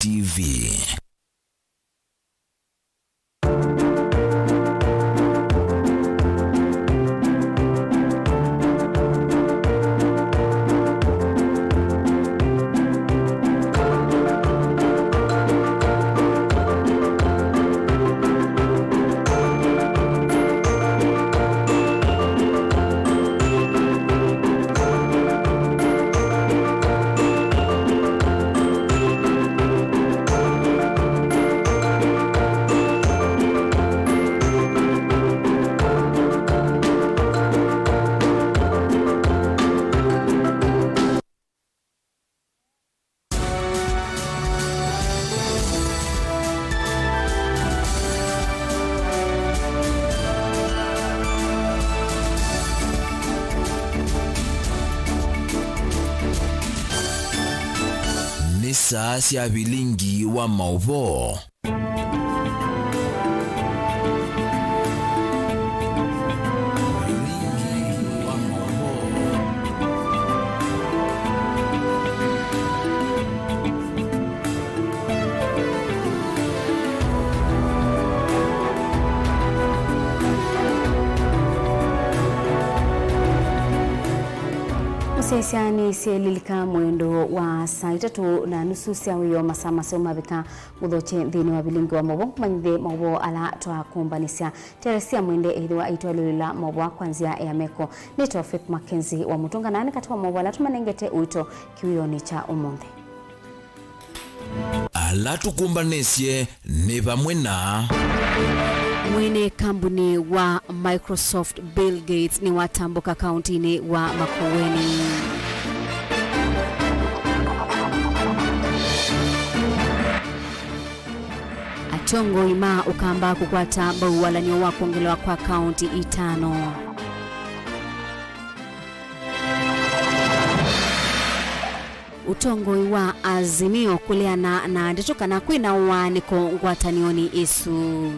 TV. Saa cia Vilingi wa Mauvoo. Sesa ni selilika mwendo wa saa 3:30 cia wiyo masaa macio mabika muthoche thini wa Vilingi wa Mauvoo manyithe Mauvoo ala twa kumbanisya teresia mwende ithwa itwalila Mauvoo kwanzia ya meko neto MAKENZI wa mutunga nani katika Mauvoo ala tumanengete uito kiwiyoni cha umunthe ala tukumbanisye ni vamwe na mwene kambuni wa Microsoft Bill Gates ni watambuka kauntini wa Makueni. Atongo ima ukamba kukwata bauwalanyo wa kuongelewa kwa kaunti 5. Utongo wa Azimio kuleana na nditokana kwina waniko ngwatanioni isu.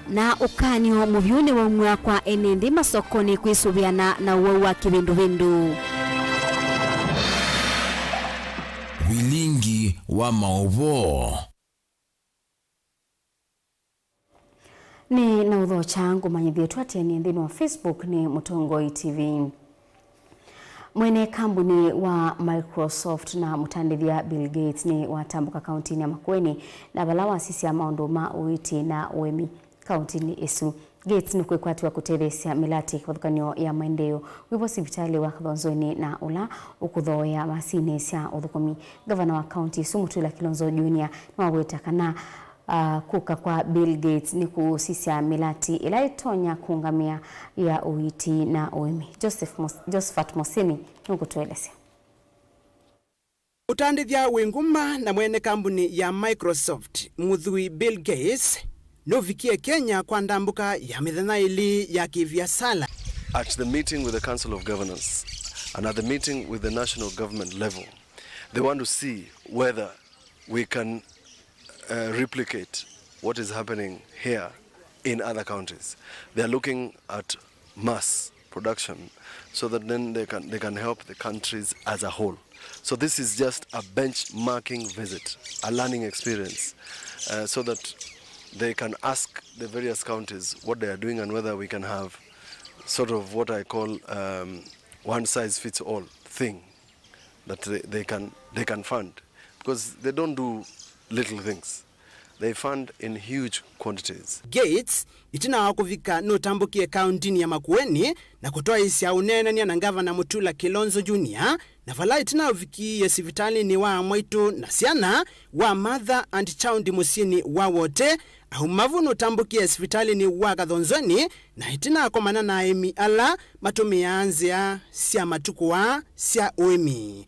Na ukanyo muvyuni wa umwe kwa enende masokoni kwisubiana na uwa kibindu. Vilingi wa Mauvoo. Ni na udho changu manyidhi tuatia ni ndino wa Facebook ni Mutongoi TV. Mwene kambuni wa Microsoft na mutandithia Bill Gates ni watambuka kauntini ya Makueni na balawa sisi ya maundu ma uiti na uemi kauntini isu. Gates ni kwekwatiwa kutethesia milati kuthukanio ya maendeleo wipo sibitali wa Kathonzoni na ula ukuthoya masine cia uthukumi. Gavana wa kaunti isu Mutula Kilonzo Junior na waweta kana kuka kwa Bill Gates ni kusisia milati ila itonya kuungamia ya uiti na uemi. Josephat Mosini nukutuelezea. Utandithia winguma na mwene kambuni ya Microsoft muthui Bill Gates novikie Kenya kwa ndambuka ya mithenya ili ya kiviasala. At the meeting with the Council of Governors and at the meeting with the national government level, they want to see whether we can replicate what is happening here in other counties. They are looking at mass production so that then they can help the countries as a whole. So this is just a benchmarking visit, a learning experience, so that they can ask the various counties what they are doing and whether we can have sort of what I call one size fits all thing that they can fund, because they don't do little things. They fund in huge quantities. Gates itina wakuvika notambukie kauntini ya Makueni na kutoa isia unenania na gavana Mutula Kilonzo Junior na vala itina uviki ya sivitali ni wa mwaitu na siana wa Mother and Child musini wa wote au mavu notambukie sivitali ni wa Kathonzoni na itina komana na emi ala matumi ya anzia sia matukuwa sia uemi.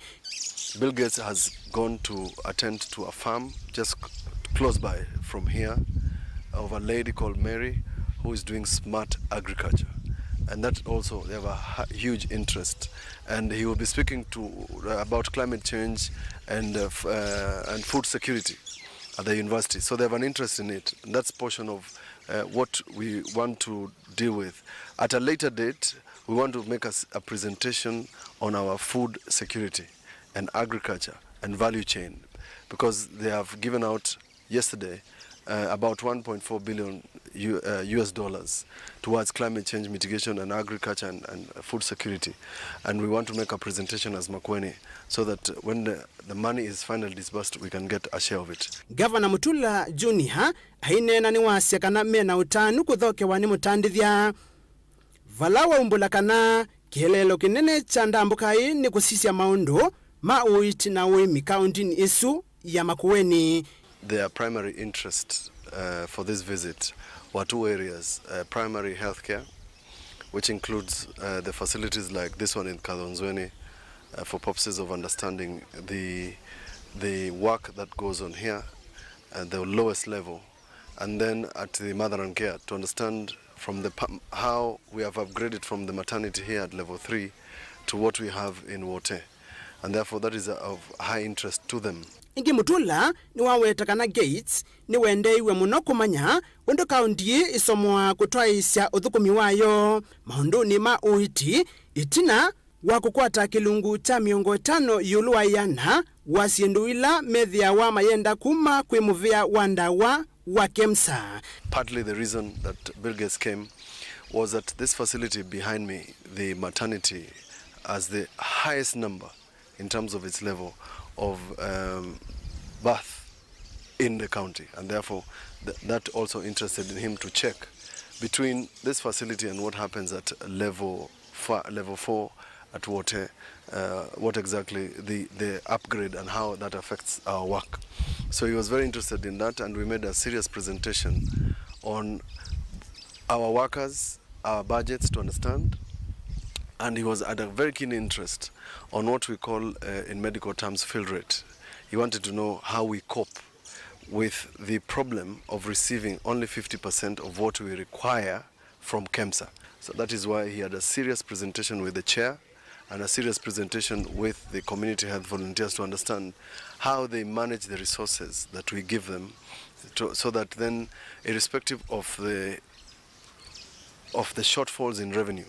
Bill Gates has gone to attend to a farm just close by from here of a lady called Mary who is doing smart agriculture, and that also they have a huge interest, and he will be speaking to about climate change and food security at the university. So they have an interest in it, and that's portion of what we want to deal with. At a later date, we want to make a presentation on our food security and agriculture and value chain, because they have given out yesterday about 1.4 billion US dollars towards climate change mitigation and agriculture and food security. And we want to make a presentation as Makueni so that when the money is finally disbursed, we can get a share of it. Governor Mutula Junior hainena ni wasiakana mena utanu kuthoke wani mutandithia. Valawa umbulakana kielelo kinene chandambukai ni kusisia maundu mauiti na uimi kaunti isu ya Makueni. Their primary interest for this visit were two areas: primary healthcare, which includes the facilities like this one in Kadonzweni, for purposes of understanding the work that goes on here at the lowest level, and then at the mother and care to understand from how we have upgraded from the maternity here at level 3 to what we have in Wote, and therefore that is of high interest to them. Ingi Mutula ni wawetakana Gates ni wende iwe muno kumanya wendo kaunti isomwa kutwaisya uthukumi wayo maunduni mauiti itina wakukwata kilungu cha miongo 5 yulu yana wasienduila methia wa mayenda kuma kwimuvia wandawa wa KEMSA. Partly the reason that Bill Gates came was that this facility behind me, the maternity, has the highest number in terms of its level of birth in the county, and therefore that also interested in him to check between this facility and what happens at level 4 at Wote, what exactly the upgrade and how that affects our work. So he was very interested in that, and we made a serious presentation on our workers, our budgets to understand, and he was at a very keen interest on what we call in medical terms fill rate. He wanted to know how we cope with the problem of receiving only 50% of what we require from KEMSA. So that is why he had a serious presentation with the chair and a serious presentation with the community health volunteers to understand how they manage the resources that we give them, so that then, irrespective of the shortfalls in revenue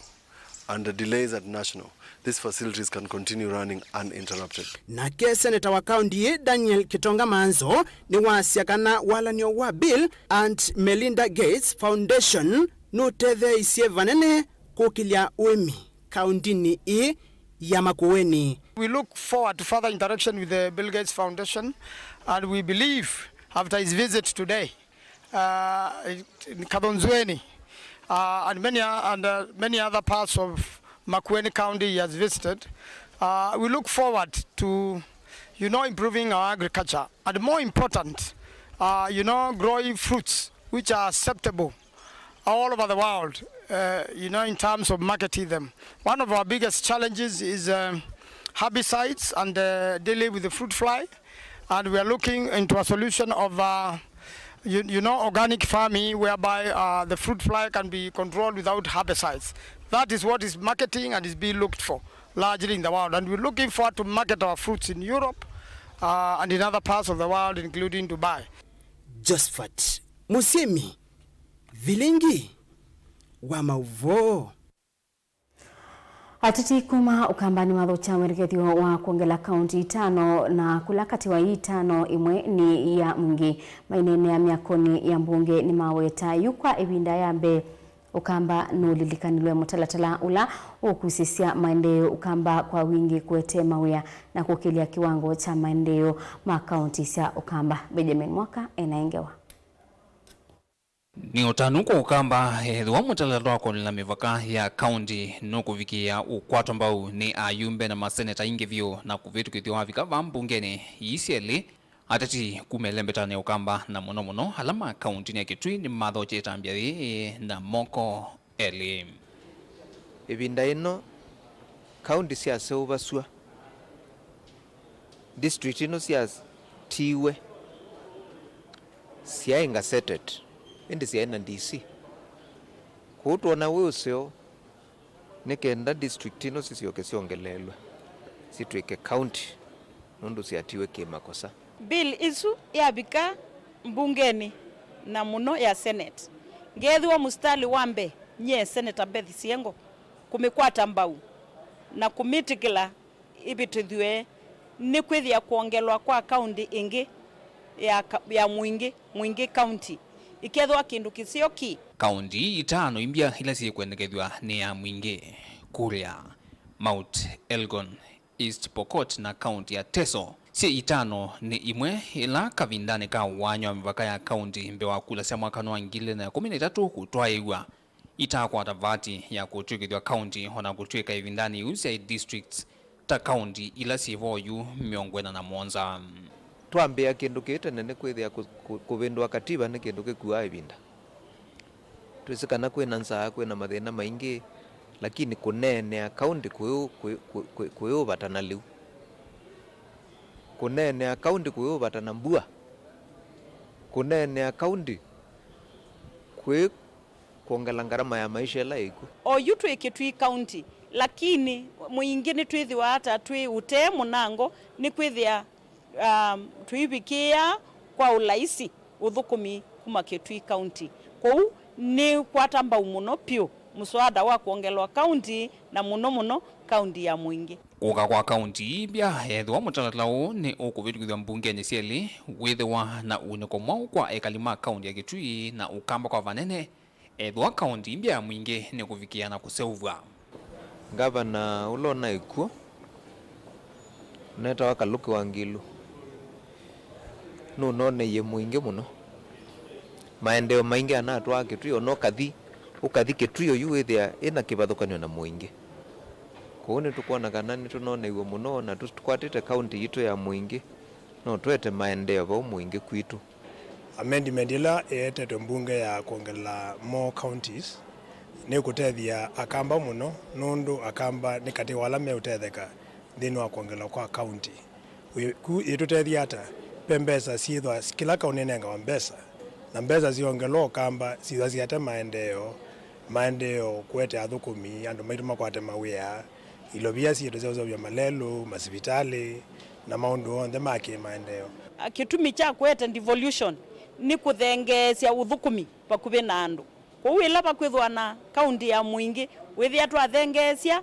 and the delays at national, these facilities can continue running uninterrupted. Nake Senator wa Kaunti Daniel Kitonga Manzo ni wasiakana walanio wa Bill and Melinda Gates Foundation nuthethe isie vanene kukilia uimi kaunti i ya Makueni. We look forward to further interaction with the Bill Gates Foundation, and we believe after his visit today in Kadonzweni and many other parts of Makueni County he has visited, we look forward to improving our agriculture, and more important, growing fruits which are acceptable all over the world, in terms of marketing them. One of our biggest challenges is herbicides and dealing with the fruit fly, and we are looking into a solution of organic farming, whereby the fruit fly can be controlled without herbicides. That is what is marketing and is being looked for largely in the world, and we're looking forward to market our fruits in Europe and in other parts of the world, including Dubai. Josephat Musemi, Vilingi wa Mauvoo. Atiti kuma ukambani wathocha mwerekethio wa kuongela kaunti 5 na kulakati wa 5 imwe ni ya mungi mainene ya miakoni ya mbunge ni maweta yukwa ibinda yambe ukamba nulilikanilwe mutalatala ula ukusisia maendeleo ukamba kwa wingi kuete mawia na kukilia kiwango cha maendeleo makaunti sia ukamba. Benjamin Mwaka enaengewa. Ni utanuko ukamba wa mutalatala kwa nila mivaka ya kaunti nukuvikia ukwatu ambao ni ayumbe na maseneta ingevyo na kuvitu kithio havika mbungeni isieli atati kumelembetane ukamba na mono halama kaunti ya Kitui ni mathoche tambiathi na moko eli ibinda ino kaunti sia seuvasua district ino sia tiwe sia ingaseted indi sia ina DC kutuona wuseo nikenda district ino sisioke siongelelwe situike county nundu sia tiwe kimakosa. Bill isu yabika mbungeni na muno ya Senate. Ngethwa mustali wambe nye Senator Beth Siengo kumikwata mbau na kumitikila ibitithwe ni kwithia kuongelwa kwa kaunti ingi ya mwingi county ikethwa kindu kisio ki kaunti itano imbia ila sikwendekethwa ni ya mwingi kuria Mount Elgon, East Pokot na kaunti ya Teso. Si itano ni imwe ila kavindane ka wanywa mivaka ya kaunti mbewa kula sia mwaka wa 2013 kutwaiwa itakwa tavati ya kutwikithwa kaunti ona kutwika ivindani usia districts ta kaunti ila sivo yu miongwena na monza. Twambia kindu kitene ni kwithia kuvindwa katiba ni kindu gikuwa ivinda. Twisikana kwina nsaa kwina mathina maingi lakini kunene kaunti kuyuvatana liu. Kunene kaunti kuyuvatana mbua. Kunene kaunti kuongela ngarama ya maisha ila iku. O yutu ikitui kaunti lakini muingine twithiwa hata twi ute munango ni kwithia twibikia kwa ulaisi uthukumi kuma kitui kaunti. Kou ni kwatamba umuno pio muswada wa kuongelwa kaunti na muno kaunti ya mwingi. Kuka kwa kaunti bia ethwa mutalatau ni ukuvitithwa mbungeni sieli withwa na uniko mwau kwa ekalima kaunti ya Kitui na ukamba kwa vanene ethwa kaunti bia mwingi ni kuvikia na kuseuvwa. Gavana ulona ikuo neta wakaluki wangilu nunone ye mwingi muno maendeo maingi anatwa Kitui ono ukathi Kitui yu withia ina kivathukanio na mwingi. Kuone tukuona kana ni tunone iwe muno na tukwatite kaunti itu ya mwingi no twete maendeo va mwingi kwitu. Amendment ila etetwe mbunge ya kuongela more counties ni kutethia akamba muno nundu akamba ni kati wala me utetheka thini wa kuongela kwa county ku itutethia ata pembesa sithwa kila kaunti nenga wa mbesa na mbesa ziongelwa kamba sithwa ziate maendeo kwete athukumi andu maitu makwate mawia ilobia sieto zao vya malelo masipitali na maundu onthe make maendeo. Kitumi cha kwete devolution ni kuthengesia uthukumi pakuve na andu. Kou ila pakwithwa na kaunti ya mwingi withia twathengesia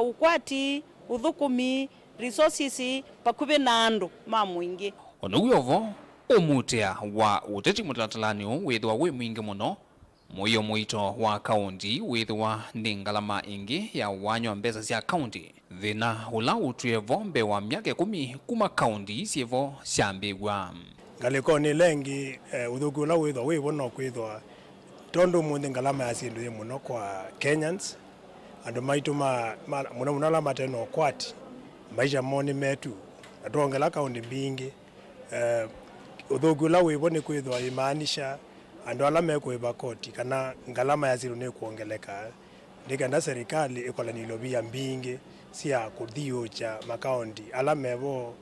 ukwati uthukumi resources pakuve na andu ma mwingi. Ono uyovo umutea wa uteti mutalatalani withwa wi mwingi muno muyo muito wa kaunti withwa ni ngalama ingi ya wanywa mbesa sia kaunti thina ula utwevo mbe wa miaka 10 kuma kaunti sievo siambigwa ngaliko ni lengi uthukula withwa wivo no kwithwa tondu muthi ngalama ya sindu muno kwa Kenyans andu maitu muno ala mateno kwati maisha moni metu atongela kaunti mbingi uthukula wivo ni kwithwa imaanisha andu ala mekuiva koti kana ngalama ya siru ni kuongeleka ndikenda serikali ikolanilo via mbingi sia kuthiocha makaunti ala mevo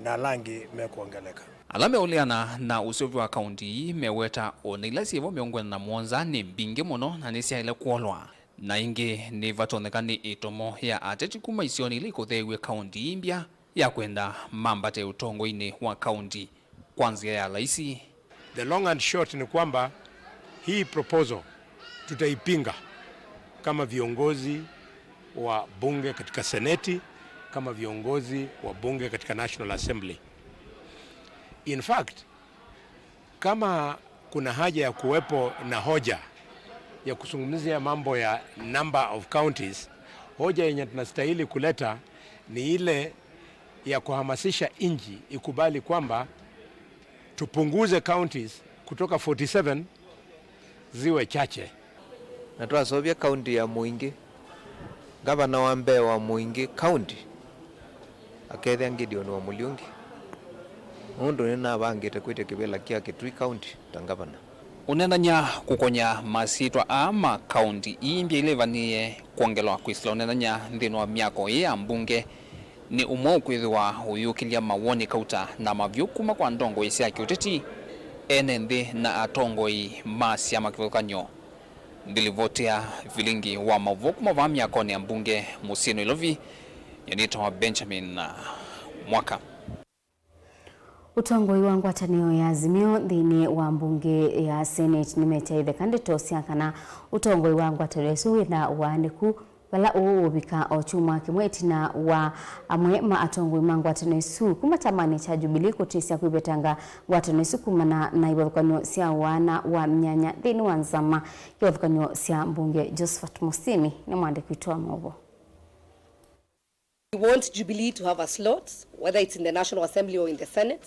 na langi mekuongeleka. Ala meuliana na usiovi wa kaunti meweta onila sievo miongwena na mwonza ni mbingi muno na nisia ile kuolwa na ingi ni vatoneka ni itomo ya ateti kuma isioni ili kuthewe kaunti imbia ya kwenda mambate utongo ini wa kaunti kwanzia ya laisi. The long and short ni kwamba hii proposal tutaipinga kama viongozi wa bunge katika seneti, kama viongozi wa bunge katika National Assembly. In fact, kama kuna haja ya kuwepo na hoja ya kuzungumzia mambo ya number of counties, hoja yenye tunastahili kuleta ni ile ya kuhamasisha nchi ikubali kwamba tupunguze counties kutoka 47 ziwe chache. Na twasovya kaunti ya mwingi gavana wa Mbeya wa mwingi county akethia Gideon wa Muliungi mundu nina bangite kwite kibela kia Kitui county ta gavana unenanya kukonya masitwa ama kaunti imbia ile vanie kuongelwa kwisla unenanya ndino wa miako ya mbunge ni umo kwithwa uyukilia mawoni kauta na mavyukuma kwa ndongo isia kiuteti enende na atongoi masi ama kivukanyo ndilivotea Vilingi wa Mauvoo kuma va miako ya mbunge Musino Ilovi yanitwa Benjamin Mwaka. Utongoi wa ngwatanio ya Azimio thini wa mbunge ya Senate nimeteitheka nditosia kana utongoi wa ngwatanio isu na waaniku wala uubika ochuma kimweti na wa amwe maatongo imangu atanoisu kuma tamani cha Jubilee kutisia kuibetanga watanoisu kumana na iwavukanyo sia wana wa mnyanya dhini wanzama iwavukanyo sia mbunge Josephat Musimi ni mwande kuitoa Mauvoo. We want Jubilee to have a slot, whether it's in the National Assembly or in the Senate,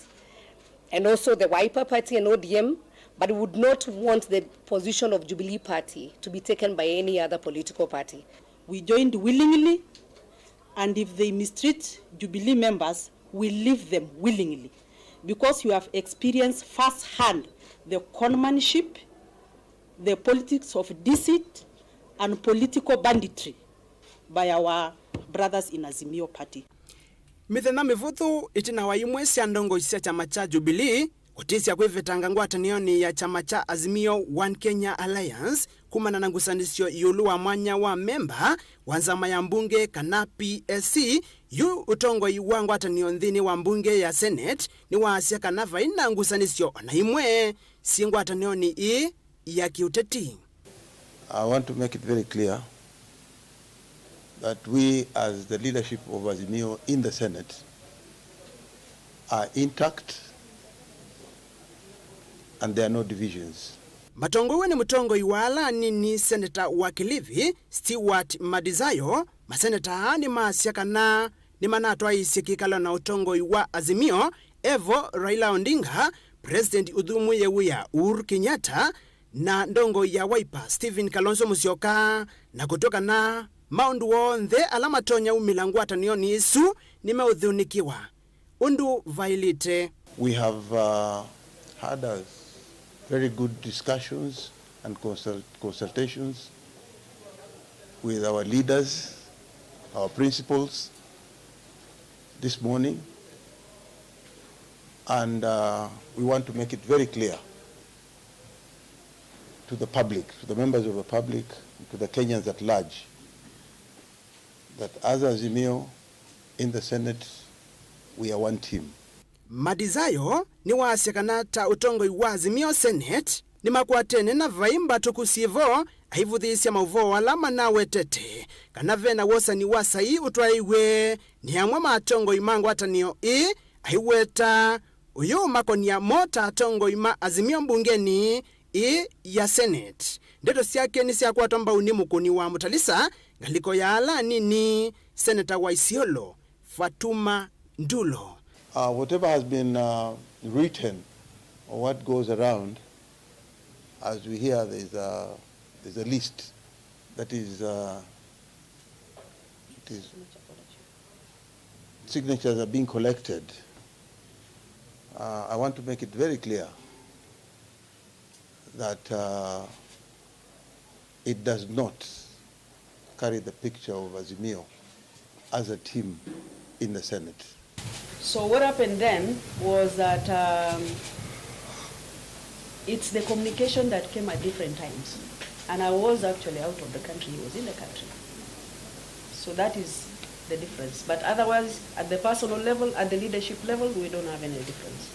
and also the Wiper Party and ODM, but we would not want the position of Jubilee Party to be taken by any other political party. We joined willingly, and if they mistreat Jubilee members, we leave them willingly, because you have experienced firsthand the conmanship, the politics of deceit, and political banditry by our brothers in Azimio Party. Mithena mivuthu itina wa imwe cia ndongo cia chama cha Jubilee kutisia kwivetanga ngwatanioni ya chama cha Azimio One Kenya Alliance kumana na ngusanisyo yulu wa mwanya wa memba wanzama ya mbunge kana PSC yu utongo iwa ngwatanio nthini wa mbunge ya Senate ni waasia kana vaina ngusanisyo na imwe si ngwatanioni i ya kiuteti. I want to make it very clear that we as the leadership of Azimio in the Senate are intact and there are no divisions. Matongo ni mutongo iwala ni Senator wa Kilifi Stewart Madizayo, maseneta ni maasiaka na ni manatwa isikikalo na utongo iwa Azimio Evo Raila Odinga, President Udhumu Yewuya Uhuru Kenyatta na ndongo ya Wiper Stephen Kalonzo Musyoka na kutoka na maundu wonthe alama tonya umilangwata nioni isu nimeudhunikiwa undu vailite. We have had a very good discussions and consultations with our leaders, our principals this morning, and we want to make it very clear to the public, to the members of the public, to the Kenyans at large, that as Azimio in the Senate, we are one team. Madizayo ni waasikana ta utongo iwa Azimio Senate ni makwatene na vaimba tukusivo aivuthisya Mauvoo walama na wetete kana vena wosa ni wasai utwaiwe ni amwe matongo imangu atanio aiweta uyo makonia mota atongo ima Azimio mbungeni ya Senate. Ndeto siake ni siya kuatomba unimukuni wa mutalisa ngaliko ya ala nini Senator wa Isiolo Fatuma Ndulo. Whatever has been written or what goes around, as we hear, there's a list that is signatures are being collected. I want to make it very clear that it does not carry the picture of Azimio as a team in the Senate. So what happened then was that it's the communication that came at different times. And I was actually out of the country, he was in the country. So that is the difference. But otherwise, at the personal level, at the leadership level, we don't have any difference.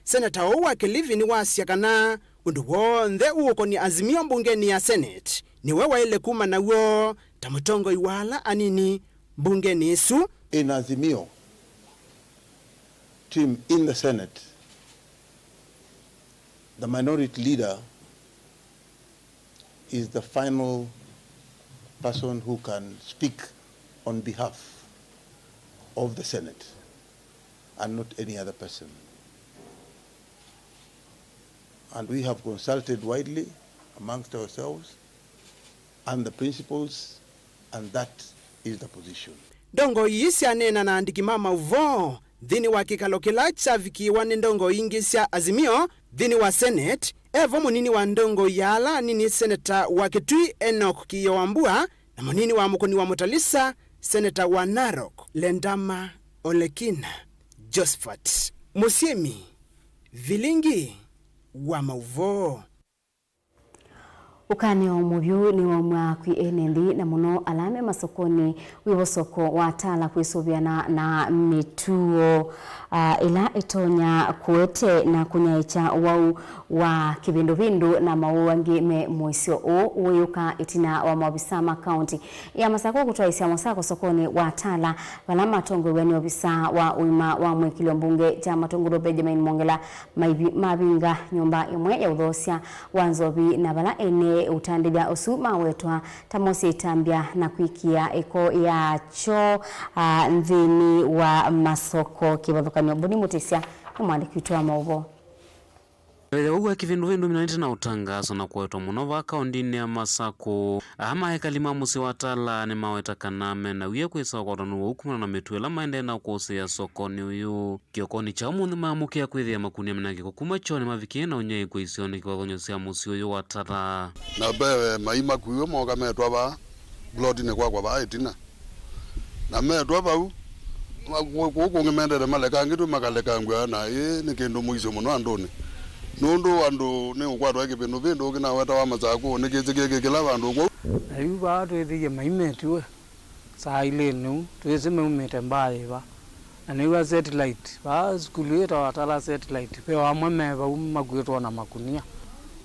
Senator wa Kilifi ni wasiakana undu wonthe uko ni Azimio mbungeni ya Senate. Ni wewa ile kuma na uo tamutongo iwala anini mbungeni isu. In Azimio team in the Senate, the minority leader is the final person who can speak on behalf of the Senate and not any other person. And we have consulted widely amongst ourselves and the principals, and that is the position. Ndongo yisi anena na andikima Mauvoo dhini wa kikalo kila chavikiwa ni ndongo ingi sia Azimio dhini wa Senate. Evo munini wa ndongo yala nini Senator wa Kitui Enoch Kiyowambua na munini wa mukuni wa Mutalisa Senator wa Narok Lendama Olekina Josephat Musimi Vilingi wa Mauvoo. Ukani omuvyu ni wamwa kwi enendi na muno alame masokoni wibosoko watala kwisobyana na mituo ila etonya kuete na kunyaicha wau wa kibindu na mauwangi me moisio uyuka itina wa Mabisama County ya Masako kutoa isia Masako sokoni watala walama tongo weni wabisa wa uima wa mwekili mbunge cha matongoro Benjamin Mongela mabinga nyumba imwe ya udhosia wanzobi na bala ene utandida osuma wetwa tamosi tambia na kuikia eko ya cho nzini wa masoko kibathukani obuni mutisia umwandiki witwa Mauvoo. Uwa kivindu minanite na utangazo na kuwetwa munova kaundini ya Masako ama hekalima musi watala ni maweta kaname na uye kwesa wakotanu wa hukumana na metuela maende na kuose ya sokoni uyu kiokoni cha umundi maamuki ya kwezi ya makuni ya minagi kukuma choni mavikie na unye kwa isioni kwa dhonyosi ya musi uyu watala na bewe maima kuyo moka metwa ba bloti ne kwa ba itina na metwa ba u kukungemendere malekangitu makalekangwa na ye ni kindu muiso muno andoni Nondo ando ne ukwatwa ekipindu kina weta wa Masako nikizike kila bandu ko ayu ba twithie maimetu saa ile nu tweseme umete mbaye ba aniwa satellite ba skulu eta watala satellite pe wa mwemeba magwetwa na makunia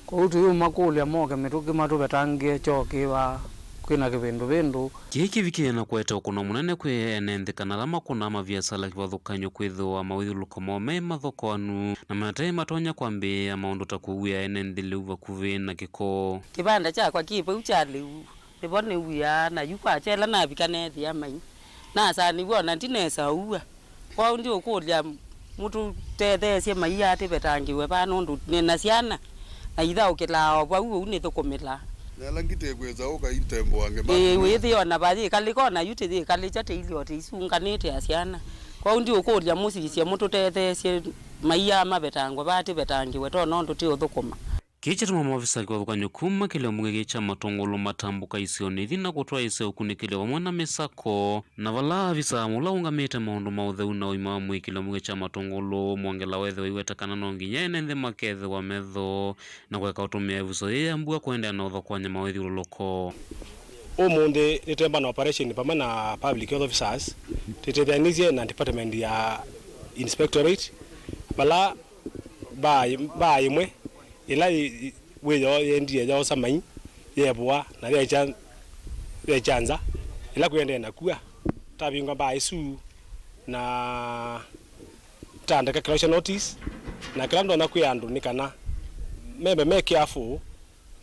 ko utu makole amoke metuke matubetangie choke ba kwina kipindu kiki vikie na kweta ukuna munene kwe enende kanala makuna maviasala kivathukanyo kwithwa mawithuluko mome mathoko anu na matai matonya kwambia maundu takuwia enende liuva kuvi na kiko kibanda chakwa kipo uchaliu libone uya na yukwa chela na bikanethia amai na sani bona ndinesa uwa kwa ndio kulia mutu tethesie mai ate betangiwe ba nondu nena ciana na itha ukilao bwa uwe unithukumila nela ngitegweza uka itembo wange ba withi ona bathi kalikona yuti kalicha teilio tisunganite asiana kwa ndio ukulia musisi mutu tethesie mai amabetangwa bate betangiwe to nondu ti uthukuma kicha tuma mavisa kwa thukanyo kuma kile mugege cha matongolo matambuka isioni thina kutwa ise ukunikile wa mwana Masako na vala visa mula ungamete maundu mautheu na uima wa mwikile mugege cha matongolo mwongela wethe waiweta kanano nginya enende makethe wa metho na kweka utumia evuso ya mbua kuendea na utho kwa nyama wethi uloloko Omunde nitemba na operation pama na public health officers tetethanizie na department ya inspectorate bala ba imwe ila weyo yendi ya samai yebwa na ya chanza ila kuende na kuwa tabinga ba isu na tanda ka closure notice na kila na kuyandu nikana mebe make careful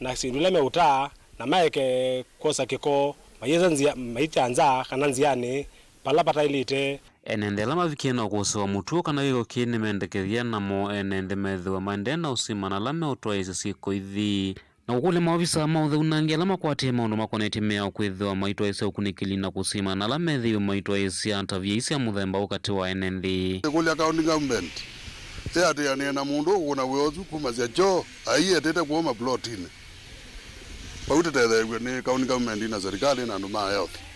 na sindule me uta na maeke kosa kiko mayezanzia maichanza kana nziane pala patailite enende lama vikiena kusewa mutuo kana hiyo kini mendekethia namo enende methiwa maendena usima na lame utoa isi siko ithi na ukule mawabisa mauthe unangia lama kuatia maundu makoneti mea kwithiwa maitwa isi ukunikili na kusima na lame ethiwa maitwa isi antavia isi ya muthemba ukati wa enendi kulia county government ati ya na mundu kuna weozu kumazia cho aiye tete kuoma plotini paute tethe ni county government na serikali na nduma health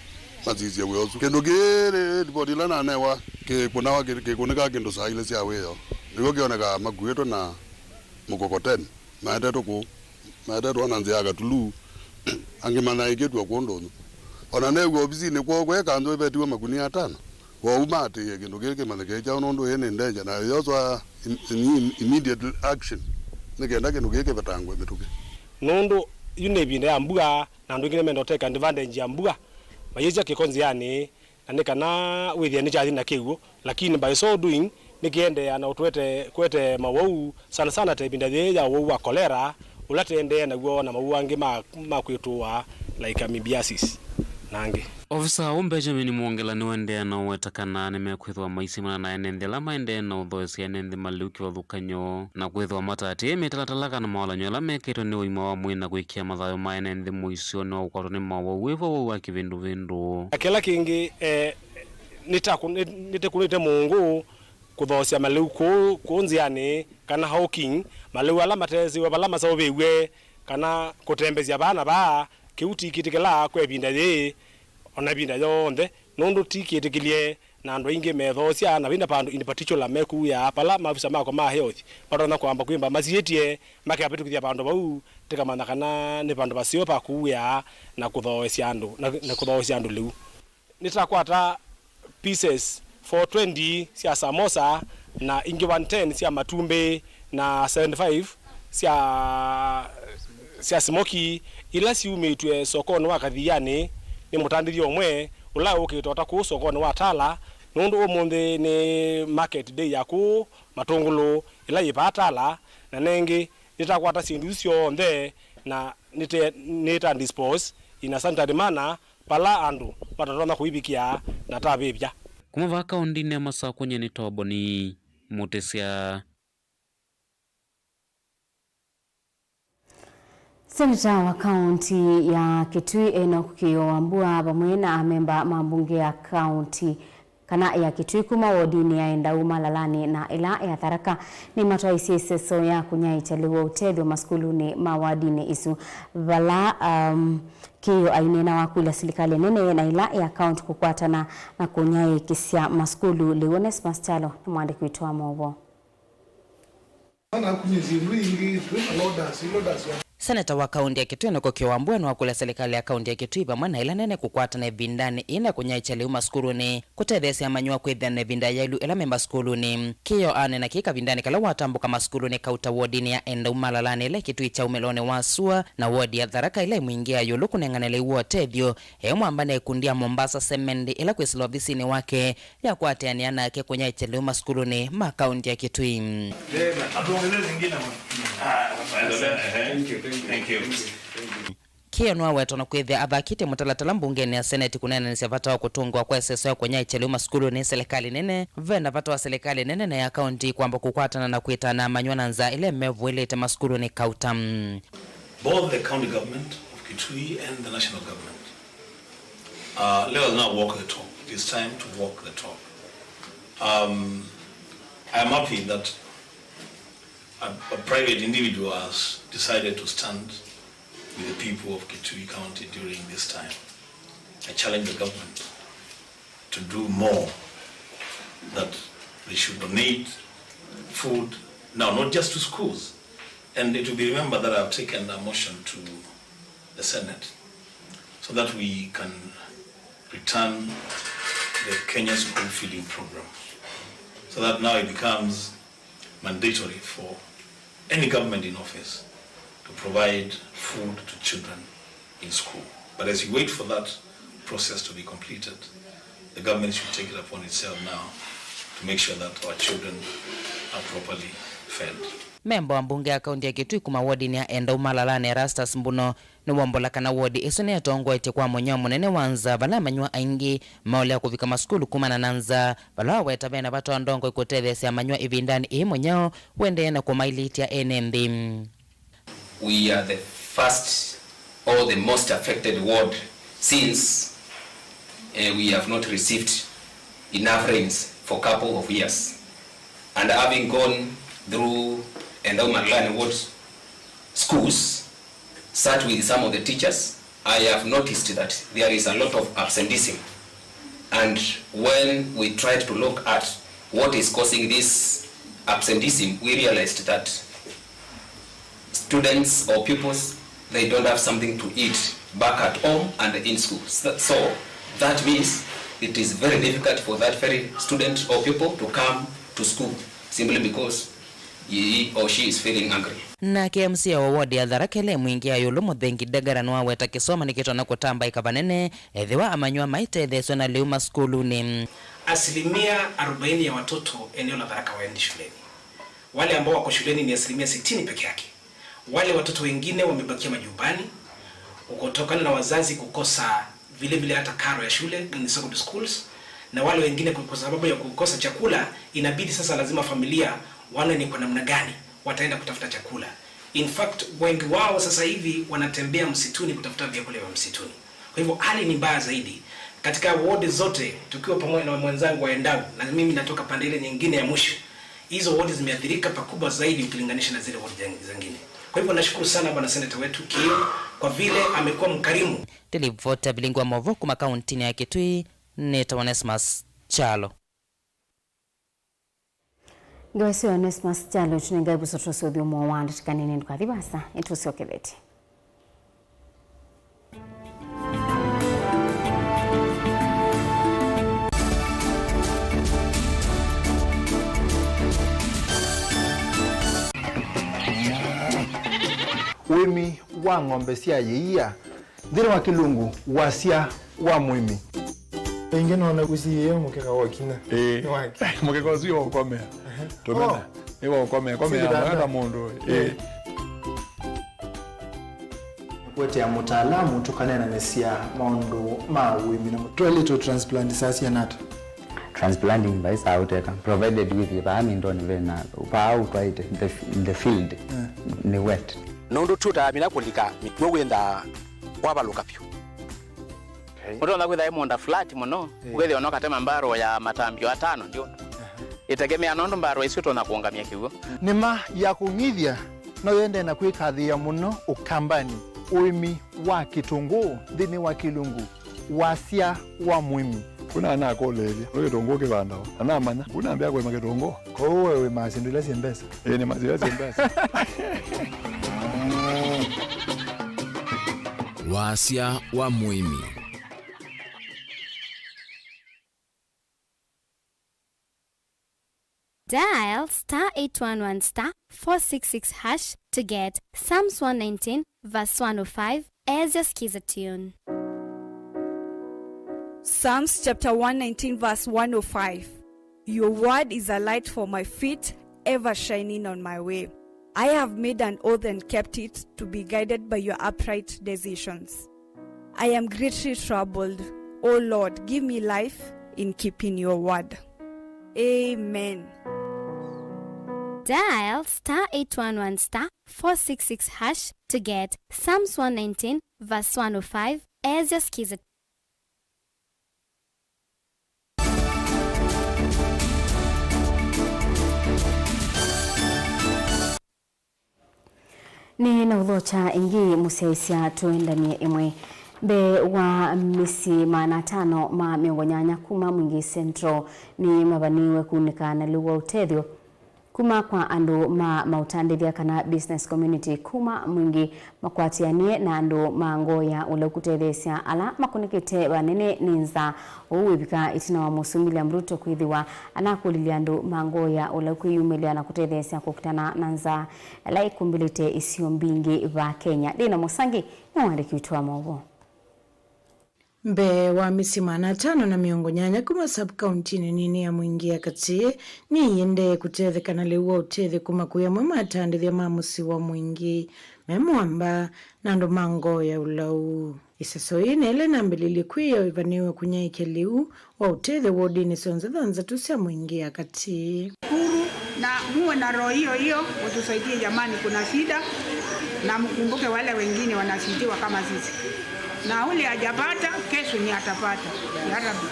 mazizia weozu kendo gere ripoti lana newa ke kunawa ke kunika kendo saile sia weyo niko kioneka magweto na mukokoteni madeto ananziaga tulu angimana iketwa kuondono ona nego obisini kwa kanzo betiwa makunia 5 kwa umate kendo gere maneke cha onondo ene ndenja na yozo immediate action nikenda kendo gere betangwe metuke nondo yunebinde ambua na ndungine mendo take advantage ya ambua mayeja kikonziani na nikana withia ni chathi na kiugo lakini by so doing nikiende na utwete kwete Mauvoo sana tebinda ya wou wa cholera ulatende na guo na Mauvoo ange makwitwa like amibiasis nange ofisa Benjamin Mongela ni wende na wetakana nimekwithwa maisimana na enendela maende na uthoesi enende maluki wa thukanyo na kwithwa matati metalatalaka na mawalanyo la meketwa ni uima wa mwina gwikia mathayo ma enende muisio ni ukwatwa ni Mauvoo wivo wa kivindu akela kingi nitakunite Mungu kuthosia maliu kunziani kana hawking maliu ala matezi wa bala masawewe kana kutembezia bana ba kiuti kitikela kwebinda ye ona binda yonde nondo tikitikilie na ndo inge methosia na wina pandu in particular meku ya pala mafisa mako ma health patona kwamba kwimba mazietie make apitu kuthia pandu bau tikamana kana ni pandu basio pa kuya na kuthoesia andu na kuthoesia andu liu nitakwata pieces 420 cia samosa na ingi 110 cia matumbe na 75 cia smoky ila ciumitwe sokoni wa Kathiani ni mutandithio omwe ula ukitota ku sokoni wa Tala nundu umuthi ni market day yaku matungulu ila yipatala na nengi nitakwata sindu icio nthe na nita dispose ina sanitary manner pala andu patatona kuibikia na tabibya kuma kaunti-ini ya Masako nyeni tobo ni mutesia. Seneta wa kaunti ya Kitui Enoch Kiowambua pamwe na amemba mambunge ya kaunti kana ya Kitui kuma wodini ya Endauma Lalani na ila ya Tharaka ni matwa isiseso ya kunyaichaliwa utethio maskuluni mawadini isu vala Kiyo ainena wakwila serikali nene na ila ya kaunti kukwatana na kunyai kisia maskulu Leones Mastalo na mwandiki wetu wa Mauvoo. Seneta wa kaunti ya Kitui Enoch Kiowambua ni wakula serikali ya kaunti ya Kitui pamwe na ila nene kukwatana bindani ina kunyaichaliwa maskuluni kutethesia manyua kwithana binda yailu ila memba skuluni Kiyo anena kika bindani kala watambuka maskuluni kauta wodini ya Endauma Lalani ile Kitui cha umelone wasua na wodi ya Tharaka ile mwingia yulu kunenganele uotethio mwambane kundia Mombasa Semendi ila kwisilo visini wake ya kuateaniana yake kunyaichaliwa maskuluni makaunti ya Kitui. Kiyo nwa weto na kwithia athakite mutalatala mbungeni ya seneti kunena ni vata wa kutungwa kwa seso ya kunyaichaliwa maskulu ni serikali nene venda vata wa serikali nene na ya kaunti kwamba kukwatana na kuitana manywana nza ile Mauvoo ile ite maskulu ni kautam. Both the county government of Kitui and the national government let us now walk the talk. It is time to walk the talk. I am happy that a private individual has decided to stand with the people of Kitui County during this time. I challenge the government to do more, that they should donate food, now not just to schools. And it will be remembered that I have taken a motion to the Senate so that we can return the Kenya school feeding program, so that now it becomes mandatory for any government in office to provide food to children in school. But as you wait for that process to be completed, the government should take it upon itself now to make sure that our children are properly fed. Memba wa mbunge ya kaunti ya Kitui kuma wodi ni ya Endauma Lalani Erastus Mbuno ni wambola kana wodi isu ni atongwa ite kwa mwenye munene wanza bala manyua aingi maole ya kuvika maskulu kuma na nanza bala weta bena bato ndongo ikutethesia ya manyua ivindani mwenyeo wende na kumailiti ya NMB. We are the first or the most affected ward since we have not received enough rains for a couple of years. And having gone through Endauma Lalani ward schools, sat with some of the teachers, I have noticed that there is a lot of absenteeism. And when we tried to look at what is causing this absenteeism, we realized that students or pupils, they don't have something to eat back at home and in school. So that means it is very difficult for that very student or pupil to come to school simply because he or she is feeling hungry. Na KMC ya wawadi ya Tharakele mwingia yulu muthengi degara nwa weta kisoma nikitona kutamba ikabanene edhiwa amanyua maite edheso na liuma skulu ni 40% ya watoto eneo la Tharaka waendi shuleni. Wale ambao wako shuleni ni 60% peke yake. Wale watoto wengine wamebakia majumbani kutokana na wazazi kukosa vile vile hata karo ya shule in secondary schools, na wale wengine kwa sababu ya kukosa chakula inabidi sasa lazima familia wane ni kwa namna gani wataenda kutafuta chakula. In fact wengi wao sasa hivi wanatembea msituni kutafuta vyakula vya msituni. Kwa hivyo hali ni mbaya zaidi katika ward zote, tukiwa pamoja na mwenzangu wa Endau na mimi natoka pande ile nyingine ya mwisho. Hizo ward zimeathirika pakubwa zaidi ukilinganisha na zile ward zingine. Kwa hivyo nashukuru sana bwana seneta wetu Kiyo kwa vile amekuwa mkarimu. Tilivota Vilingi wa Mauvoo kuma kaunti ya Kitui, Neta Onesmus chalo. Ngwesi Onesmus chalo chinenga busotro sodyo mwanda tikanene ndukadibasa entusiokeleti. Wemi wa ng'ombe cia yeia thire wa kilungu wasia wa mwimi ingine ona kusiye mukeka wakina mukeka wasio ukome tomena ewa ukome ya mundu kwete ya mutaalamu tukanena nesia maundu ma wimi na twali to transplant sasa nata transplanting by sauteka provided with bani ndo ni vena upa out right in the field ni wet nondo tuta mina kulika mikwe wenda wabaluka pyo muto na kwitha imonda flat muno kwethe onoka tema mbaro ya matambio atano ndio itegemea nondo mbaro icio tona kuongamia kiugo nima ya kungithia no yende na kwikathia muno ukambani uimi wa kitunguu thini wa kilungu wasia wa mwimi kuna ana kolelia lo kitunguu kibanda ana manya kuna ambia kwa kitunguu kwa wewe masindile simbesa ni mazile simbesa wasia wa mwimi. Dial *811*466# to get Psalms 119 verse 105 as your skiza tune. Psalms chapter 119 verse 105. Your word is a light for my feet, ever shining on my way. I have made an oath and kept it to be guided by your upright decisions. I am greatly troubled. O Lord, give me life in keeping your word. Amen. Dial *811*466# to get Psalms 119 verse 105 as your skiza. Ni na udhocha ingi musiaisia tuendanie imwe be wa misi maana tano ma miongo nyanya kuma mwingi centro ni mabaniwe kunika na luwa utethio kuma kwa andu mautandithia kana business community kuma mwingi makwatianie na andu mangoya ule kutethesia ala makunikite banene ninza uwibika itina wa musumili Ruto kwithiwa anakulilia andu mangoya ule kuyumilia na kutethesia kukutana nanza ala ikumbilite isio mbingi va Kenya. Dina Musangi na wandiki utwa Mauvoo. Mbe wa misimana tano na miongo nyanya kuma sub-county nini ya mwingia kati ni yende kutetheka na lewa utethe kuma kuya mwema atandithia mamusi wa mwingi memuamba nando mango ya ulau. Isaso inele na mbilili kuya ivaniwe kunyaike liu wa utethe wodi ni sonza dhanza tusia mwingia kati. Kuru na muwe na roho hiyo utusaidie jamani, kuna shida na mkumbuke wale wengine wanashidiwa kama sisi. Na ule hajapata kesho ni atapata. Ya Rabbi.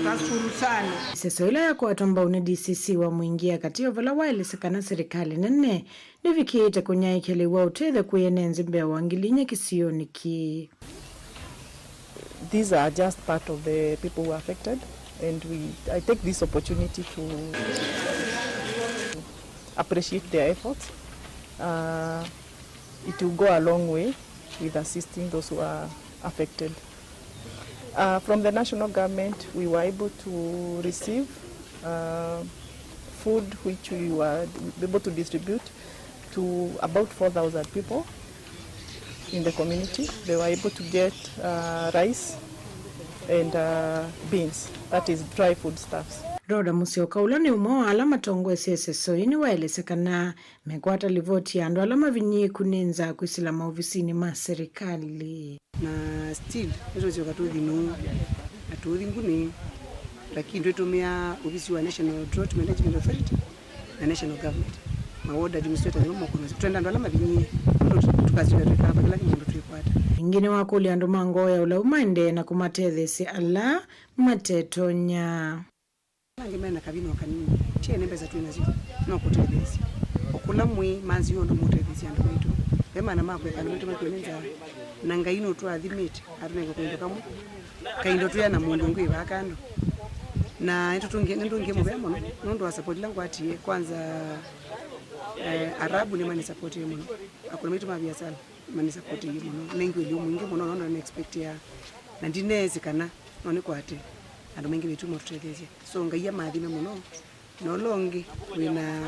Tashukuru sana. Sasa ila ya kwa tomba une DCC wa mwingia kati ovala wale sekana serikali nene ni vikiita kunyaike liwa utethe kuyenenzi mbea wangilinye kisioni ki. These are just part of the people who are affected, and I take this opportunity to appreciate their efforts. It will go a long way with assisting those who are affected. From the national government, we were able to receive food which we were able to distribute to about 4,000 people in the community. They were able to get rice and beans, that is dry foodstuffs. Roda musio kaula ni umo alama tongo SSO ini waelesekana mekwata livoti ya ndo alama vinyi kunenza kuisila maofisini ma serikali. Na still, hizo zio katuthi no, katuthi nguni, lakini tutumia ofisi wa National Drought Management Authority na National Government. Mawoda administrator ni mwakono. Tuenda ndo alama vinyi, tukaziwa tukapa, kila kima ndo tuipata. Ingine wakuli ando mangoya ula umande na kumatethesi ala matetonya. Ngemena kabino kanini chie nembeza tu inazipo no kutelezi okula mwe manzi yondo mutelezi ando kwetu ema na makwe kana mtu makwenza nanga ino tu athimite arine kwenda kamu kaindo tu yana mundu ngwi bakando na ndio mubemo ndo wa support langu ati kwanza Arabu ni mani support yemo akuna mitu mabia sana mani support yemo nengi lyo mwingi mono na expect ya na ndinezi kana none kwate ando mengi bitu motuteleje so ngaiya mathime muno no longi wina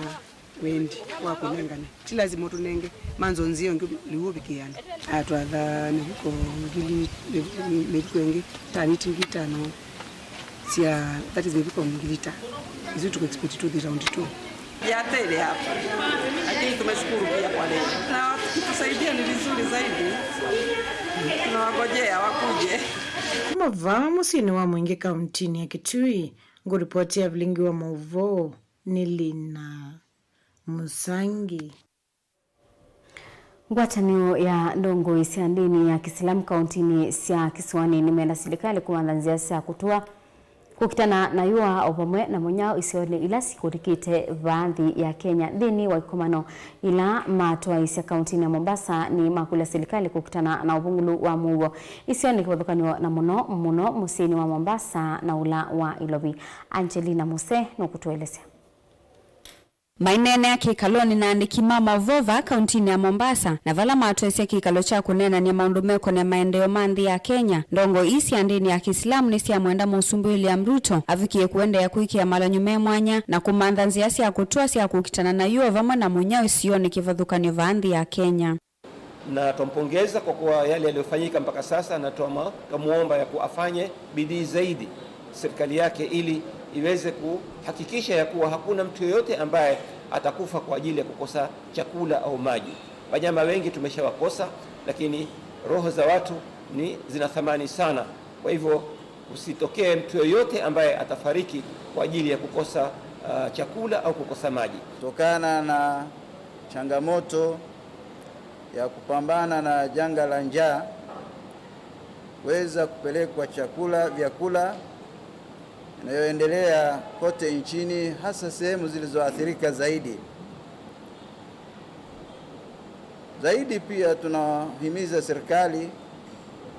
wendi wakunengane ti lazima tunenge manzo nzio ngi liubikiana atwatha ni huko ngili lekwenge tani tingitano sia that is maybe ngilita hizo tuko expect to the round 2 ya tele hapa lakini tumeshukuru pia kwa leo na kutusaidia ni vizuri zaidi tunawagojea wakuje Mauvoo musini wa Mwingi kauntini ya Kitui nguripoti ya Vilingi wa Mauvoo ni Lina Musangi. Ngwatanio ya ndongo isia ndini ya Kisilamu kauntini sia Kisiwani nimeenda serikali kuanzia sia kutua kukitana na yua opamwe na monyao isione ila sikurikite baadhi ya Kenya dini wa ikomano ila matoa isia kauntini ya Mombasa ni makula serikali kukitana na ubungulu wa Mauvoo isione kibadhukanyo na muno musini wa Mombasa na ula wa Ilobi. Angelina Muse no kutuelezea. Mainene ya kikaloni na andiki Mauvoo kauntini ya Mombasa na vala matuesia kikalo cha kunena ni maundumeko na maendeleo mandhi ya Kenya ndongo isi andini ya Kiislamu nisi ya mwenda Musumbi William Ruto afikie kuenda ya kuiki ya malanyume mwanya na kumandhanzi yasi ya kutua siya kukitana na yuwa vama na mwenyao isioni kivadhukanyo vaandhi ya Kenya. Na tumpongeza kwa kuwa yale yaliyofanyika mpaka sasa na tumuomba ya kuafanye bidii zaidi serikali yake ili iweze kuhakikisha ya kuwa hakuna mtu yoyote ambaye atakufa kwa ajili ya kukosa chakula au maji. Wanyama wengi tumeshawakosa, lakini roho za watu zina thamani sana. Kwa hivyo usitokee mtu yoyote ambaye atafariki kwa ajili ya kukosa chakula au kukosa maji. Kutokana na changamoto ya kupambana na janga la njaa, weza kupelekwa vyakula inayoendelea kote nchini, hasa sehemu zilizoathirika zaidi. Pia tunahimiza serikali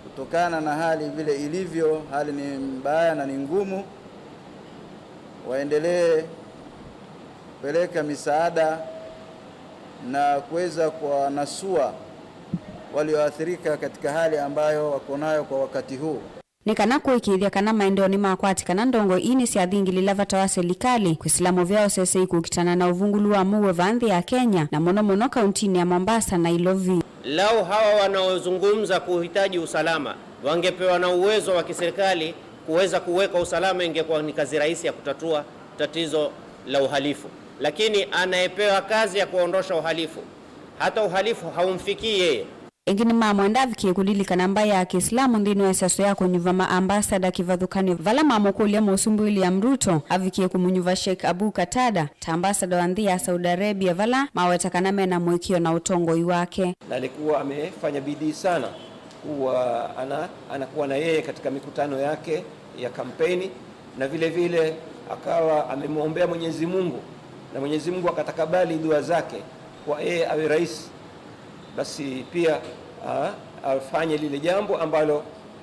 kutokana na hali vile ilivyo, hali ni mbaya na ni ngumu, waendelee kupeleka misaada na kuweza kuwanasua walioathirika katika hali ambayo wako nayo kwa wakati huu. Nikana kuikithia kana maendeleo ni makwati kana ndongo ini sia thingi lilavata wa serikali kuislamu vyao sese kukitana na uvungulu wa Mauvoo vaandhi ya Kenya na mono kauntini ya Mombasa na Ilobi. Lao hawa wanaozungumza kuhitaji usalama wangepewa na uwezo wa kiserikali kuweza kuweka usalama, ingekuwa ni kazi rahisi ya kutatua tatizo la uhalifu. Lakini anayepewa kazi ya kuondosha uhalifu, hata uhalifu haumfikii yeye. Engine mwenda vikie kulilika namba ya Kiislamu ndini wa saso yako nyuva ambasada kivadhukani vala mamokulia Musumbi William Ruto avikie kumunyuva Sheikh Abu Katada ambasada wa ndhi ya Saudi Arabia vala mawetakaname na mwekio na utongo iwake. Na alikuwa amefanya bidii sana kuwa anakuwa na yeye katika mikutano yake ya kampeni, na vile akawa amemwombea Mwenyezi Mungu na Mwenyezi Mungu akatakabali dua zake kwa yeye awe rais. Basi pia afanye lile jambo ambalo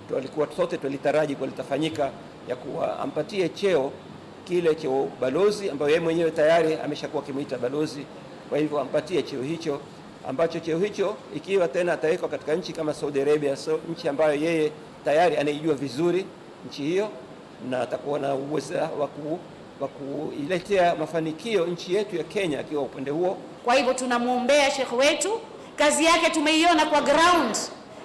tulikuwa sote tulitaraji kwa litafanyika, ya kuwa ampatie cheo kile cha balozi ambayo yeye mwenyewe tayari ameshakuwa kimuita balozi. Kwa hivyo ampatie cheo hicho, ambacho cheo hicho ikiwa tena atawekwa katika nchi kama Saudi Arabia, nchi ambayo yeye tayari anaijua vizuri nchi hiyo, na atakuwa na uwezo wa kuiletea mafanikio nchi yetu ya Kenya akiwa upande huo. Kwa hivyo tunamuombea Sheikh wetu, kazi yake tumeiona kwa ground.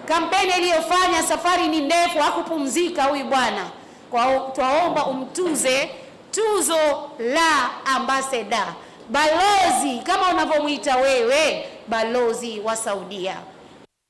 Kampeni aliyofanya, safari ni ndefu, hakupumzika huyu bwana. Kwa tuwaomba umtuze tuzo la ambassador, balozi kama unavyomuita wewe, balozi wa Saudia.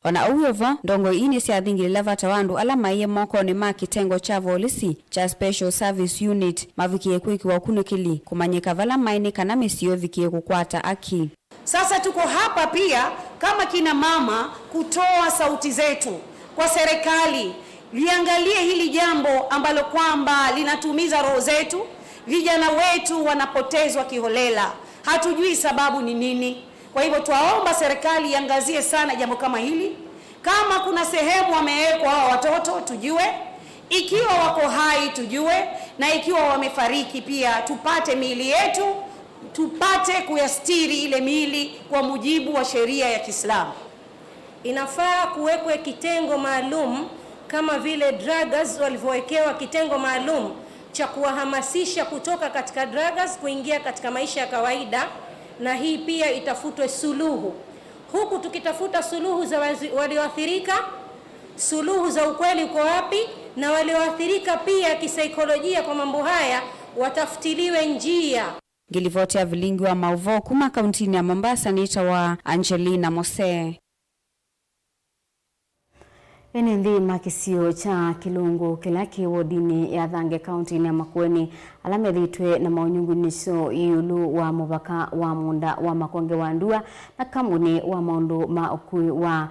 Wana uyova ndongo ini sia thingi lavata wandu alama iye moko ni kitengo cha volisi cha Special Service Unit mavikie kwiki wa kunukili kumanyika vala maini kana misio vikie kukwata aki. Sasa tuko hapa pia kama kina mama kutoa sauti zetu kwa serikali, liangalie hili jambo ambalo kwamba linatumiza roho zetu. Vijana wetu wanapotezwa kiholela, hatujui sababu ni nini. Kwa hivyo tuwaomba serikali iangazie sana jambo kama hili. Kama kuna sehemu wamewekwa hawa watoto tujue, Ikiwa wako hai tujue, na ikiwa wamefariki pia tupate miili yetu, tupate kuyastiri ile miili kwa mujibu wa sheria ya Kiislamu. Inafaa kuwekwe kitengo maalum kama vile druggers walivyowekewa kitengo maalum cha kuwahamasisha kutoka katika druggers kuingia katika maisha ya kawaida, na hii pia itafutwe suluhu. Huku tukitafuta suluhu za walioathirika, suluhu za ukweli uko wapi, na walioathirika pia kisaikolojia kwa mambo haya watafutiliwe njia. Ngilivotea Vilingi wa Mauvoo kuma kauntini ya Mombasa, nita wa Angelina Mose. Enendi makisio cha kilungu kilaki wodini ya Thange kauntini ya Makueni alamethitwe na maunyungunisho iulu wa mubaka wa munda wa makonge wa ndua na kamuni wa maundu maukui wa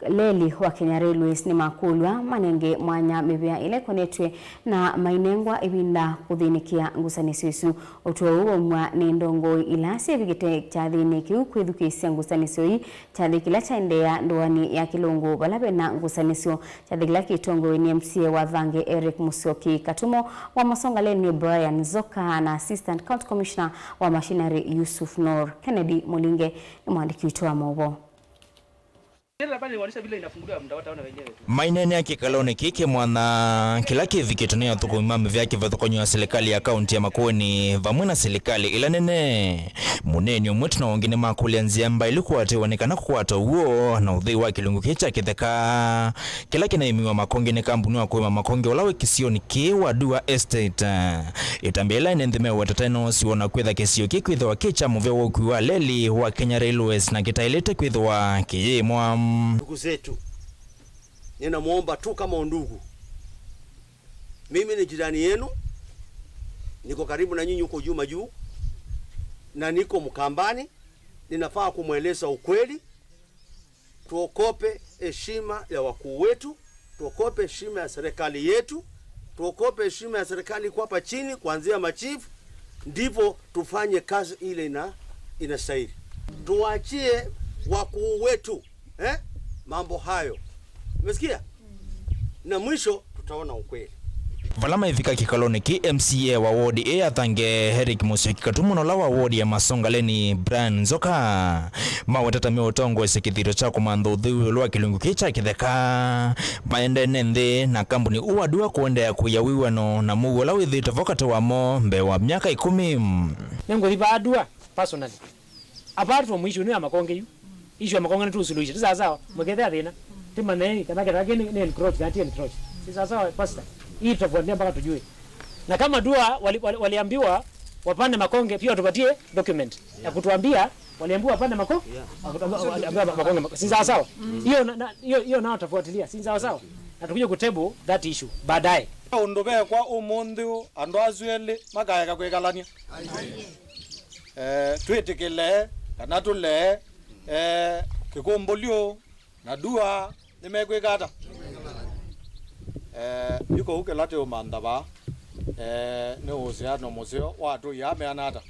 leli wa Kenya Railways ni makulwa manenge mwanya mebea ile konetwe na mainengwa ibinda kuthinikia ngusanisho isu otuo uo mwa ni ndongo ilasi vigite cha thiniki ukwithukisia ngusanisho hii cha thikila cha ndea ndoani ya kilungu balabe na ngusanisho cha thikila kitongo ni MCA wa Thange Eric Musioki Katumo wa Masongaleni Brian Zoka na Assistant County Commissioner wa Machinery Yusuf Noor. Kennedy Mulinge ni mwandiki wetu wa Mauvoo. Mainene ya kikaloni kike mwana kila kivikitonea tukumame vyake vathukonyo ya serikali ya kaunti ya Makueni vamwe na serikali ila nene muneni umwetu na wengine makulianzia mba ilikuwa tewanekana kukwata uo na udhi wa kilungu kicha kitheka kila kinaimiwa makonge ni kampuni wa kuima makonge ulawe kisioni kiwa Dua Estate itambela inendhime watatano siwana kwetha kisio kikwitha wa kicha muvya wakuwa leli wa Kenya Railways na kitailete kwitha wa kiyemwa. Ndugu zetu, ninamuomba tu kama ndugu, mimi ni jirani yenu, niko karibu na nyinyi huko juu juu, na niko Mkambani, ninafaa kumweleza ukweli. Tuokope heshima ya wakuu wetu, tuokope heshima ya serikali yetu, tuokope heshima ya serikali kwa hapa chini kuanzia machifu, ndivyo tufanye kazi ile inastahili. Tuachie wakuu wetu mambo hayo. Umesikia? Na mwisho tutaona ukweli. Valama ifika kikaloni ki MCA wa ward ya Thange Eric Musioki Katumo na lawa ward ya Masongaleni Brian Zoka mawatata miotongo isikithiro cha kumando dhiwi lwa kilungu kicha kitheka maende nende na kampuni uwa Dua kuenda kuyawiwa no na mugo lawi dhito vokata wa mo mbe wa miaka 10 nengo liba Dua personally apart from issue ni amakonge yu issue amakonge ni tu solution sasa mgetha thina timane kana kira ni encroach na encroach sasa pastor hii tutafuatilia mpaka tujue. Na kama Dua waliambiwa wapande makonge pia tupatie document ya kutuambia waliambiwa wapande makonge. Makonge si sawa. Hiyo nao tutafuatilia. Si sawa. Na tukuje kutable that issue baadaye. Ondobe kwa umondi ando azwele magaya kakwekalania. Twetekele kana tule kikombolio na Dua nimekwekata. Yuko huke late umandaba ne usiano museo watu yameanata.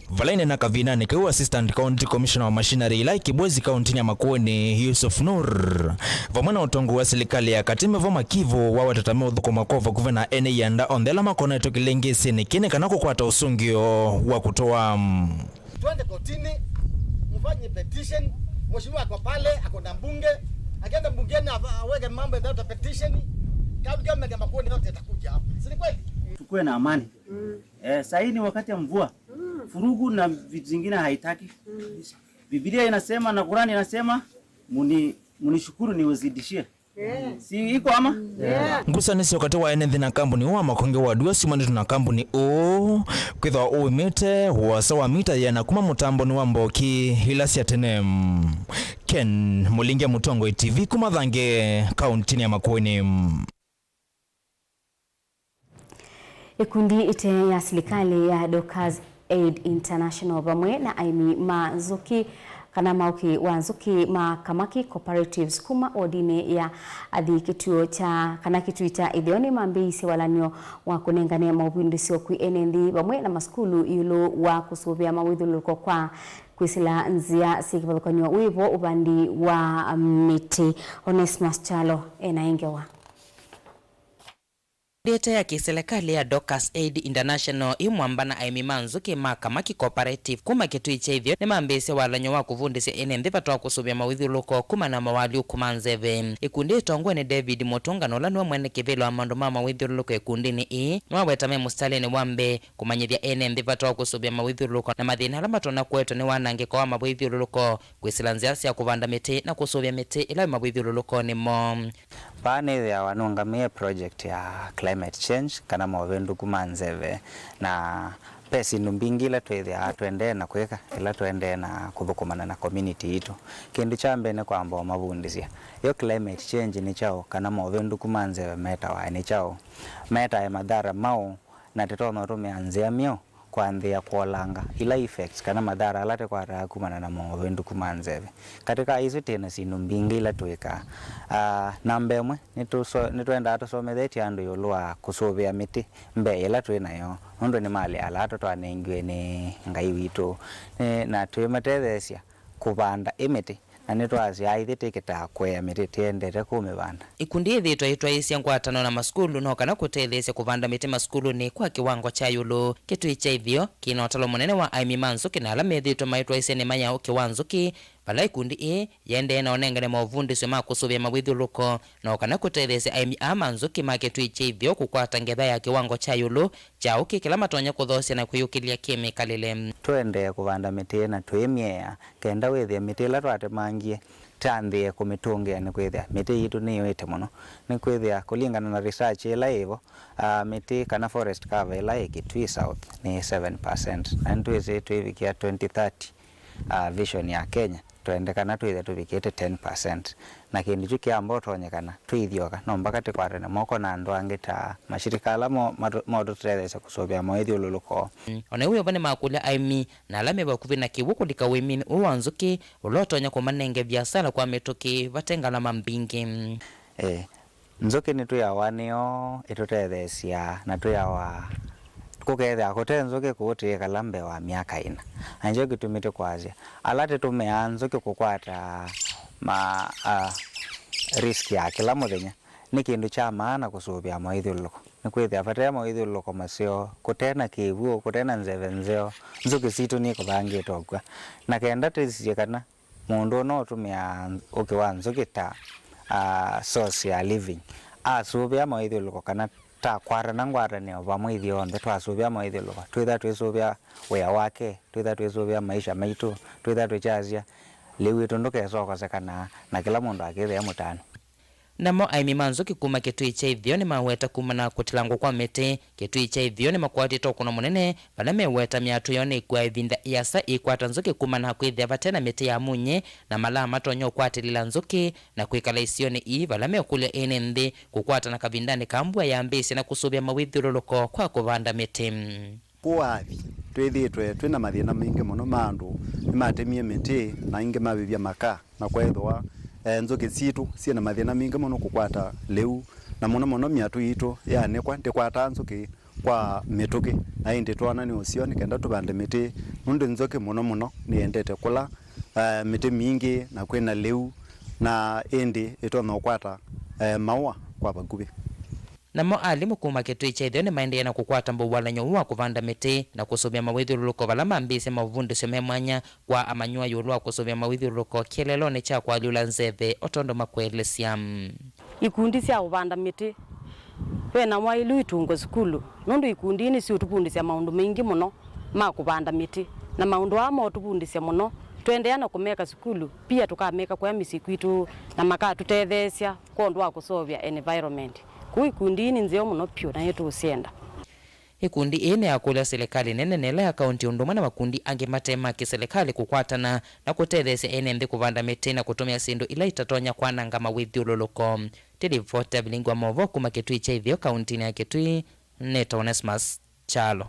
Valaine na kavina ni kwa Assistant County Commissioner wa Machinery like Kibwezi County ya Makueni Yusuf Noor vamwana utongo wa serikali ya Katime voma kivo wa watatameo dhuko makova kuvena ene yanda ondela makona itokilengesi ni kine kanako kwata usungio wa kutoa twende kotini mfanye petition. Mheshimiwa ako pale ako na mbunge akaenda mbungeni aweke mambo ya petition. Kama kama Makueni yote itakuja hapa. Si kweli? Tukue na amani. Sasa ni wakati ya mvua. Furugu na vitu vingine haitaki. Biblia inasema na Qur'ani inasema munishukuru niwazidishie. Si iko ama? Ngusanisi wakati wa ene na kampuni wa makonge wa Dua simani tuna kampuni kwitha uimite wasawa mita yana kuma mutambo ni wa Mboki hilasi ya tenem. Ken Mulingi Mutongo TV kuma Thange kaunti ya Makueni. Ikundi ite ya serikali ya Doctors Aid International vamwe na Aimi Mazuki kana mauki wanzuki makamaki cooperatives kuma odine ya adhi kituo cha kana kituo cha idhioni mambisi walanyo wa kunengane maubindisio kui enendi vamwe na maskulu yulo wa kusuvia mawidhulu kwa kwisila nzia sikivalukanywa wivo ubandi wa miti. Onesmus Chalo enaingewa. Data ya kiserikali ya Doctors Aid International imwambana aimimanzu kimakamaki cooperative kuma kitui cha hivyo ni mambese walanyo wa kuvundisya ene ndhipa toa kusubia mawithiuluko kuma na mawali ukumanzeve. Ikundi itongwe ni David Motunga nolani wa mwene kivilo wa mandu mama mawithiuluko ikundini ii nwawetame mustalini wambe kumanyithia ene ndhipa toa kusubia mawithiuluko na mathina ala matona kwetu ni wanangiko wa mawithiuluko kwisilanzia ya kuvanda miti na kusubia miti ila mawithiuluko ni mo. Pane ya wanungamia project ya climate change kana mavendu kumanzeve na pesi numbingila tuende na kweka ila tuende na kuthukumana na community itu kindu cha mbene kwamba mavundisia yo climate change ni chao kana mavendu kumanzeve meta wa ni chao meta ya madhara mao na tetono tumeanzia mio kuanzia kuolanga ila effects kana madhara alate kwa rakumana na mavendu kumanzeve katika hizo tena sinumbingi ila tuika nambemwe nituenda tusometheti andu yolwa kusuvia miti mbe ila twinayo ndo ni mali alato twanengwe ni ngai witu na twemetethesia kuvanda imiti na nitwazi aithitĩkĩta kwea mĩtĩ tiendete kumivanda. Ikundi ithitwa itwaisya ngwatano na maskulu no kana kutetheesya kuvanda mĩtĩ maskulu ni kwa kiwango cha yulu. Kitui cha ithio kina utalo munene wa aimi manzuki na ala methitwa maitwaisya ni manya ukiwanzuki pala ikundi ii yende na onengane mauvundisyo ma kusuvia mawithiuluko no kana kutetheesya aimi a manzuki ma kitui cha ithio kukwata ngetha ya kiwango cha yulu cha uki kila matonya kuthosya na kuyukilia kemikalile. Twende kuvanda mĩtĩ na twimyea kenda withia mĩtĩ ila twatemangie tanthie kumitungea ni kwithia mĩtĩ itu ni yoete muno ni kwithia kulingana na research ila ivo mĩtĩ kana forest cover ila ikitui south ni 7% na ntwisi twivikia 2030 vision ya Kenya tuendekana twithe tuvikite 10% na kindu chu kiambo tonyekana twithioka no mpaka tikwarene moko na andu angita mashirika ala modo tutethesa kusovia mawithiuluko. Ona uyo bane makulia aimi na alame bakuvi na kiwuku lika wimini uwanzuki ulotonya kumanenge biasala kwa metoki batengana mambingi. Nzuki ni tuyawanio itutethesia na tuyawa kuketha kutenzuki kuti kalambe wa miaka ina anjo kitumite kwazia alate tumeanzuki kukwata risk ya kila muthenya ni kindu cha maana kusuvia mawithiuluko ni kwithia bata mawithiuluko masio kutena kivuo kutena nzeo nzuki situ ni kubangitwa kwa na kenda tisiye kana mundu no tumia ukiwa nzuki ta source ya living asuvia mawithiuluko kana ta kwara na ngwara ne vamwe ithionthe twasuvia mawithiuluko twitha twisuvia wea wake twitha twisuvia maisha maitu twitha twichazia liu itu ndukecokosekana na kila mundu akithia mutano. Namo aimi manzuki kuma kitui cha ithio ni maweta kuma na kutilangu kwa miti kitui cha ithio ni makwati tokuno munene bala meweta miatu yone ikwa ivinda iasa ikwata nzuki kuma na kwithia batena miti ya munye na malaa matonyo kwatilila nzuki na kwikala isione ii bala mekulia ene nthi kukwata na kavindani kambua ya mbisi na kusubia mawithiuluko kwa kuvanda miti. Kuwathi twithitwe twina mathina maingi muno mandu nimatemie miti na ingi mavivia maka na kwethwa nzuki situ ciina mathina maingi muno kukwata liu na muno miatu itu yani kwa ndikwata nzuki kwa mituki na indi twana ni ucio ni kenda tubande miti nundu nzuki muno ni endete kula miti mingi na kwina liu na indi itona kwata maua kwa bagubi. Namo alimu kuma kitui cha ithio ni maendeea na kukwata mbuwalanyo wa kuvanda miti na kusubia mawithiuluko vala mambise mavundisyo memwanya kwa amanyua yulu wa kusubia mawithiuluko kieleloni cha kwa liula nzeve otondo makwelesya. Ikundi cia kuvanda miti wena mwailu itungo skulu nundu ikundini si utupundisya maundu maingi muno ma kuvanda miti na maundu ama utupundisya muno twendea na kumeka skulu pia tukameka kwa misiku itu na maka tutetheesya kondu wa kusovia environment kui kundini nzeo muno pyo na yetu usienda. Ikundi ine ya kula serikali nene nela ya kaunti unduma na makundi ange matema kiserikali kukwatana na kutetheesya ene nthi kuvanda miti na kutumia sindu ila itatonya kwananga mawithiuluko. Tilivota Vilingi wa Mauvoo kuma kitui cha ithio kaunti ya Kitui Neta Onesmus Chalo.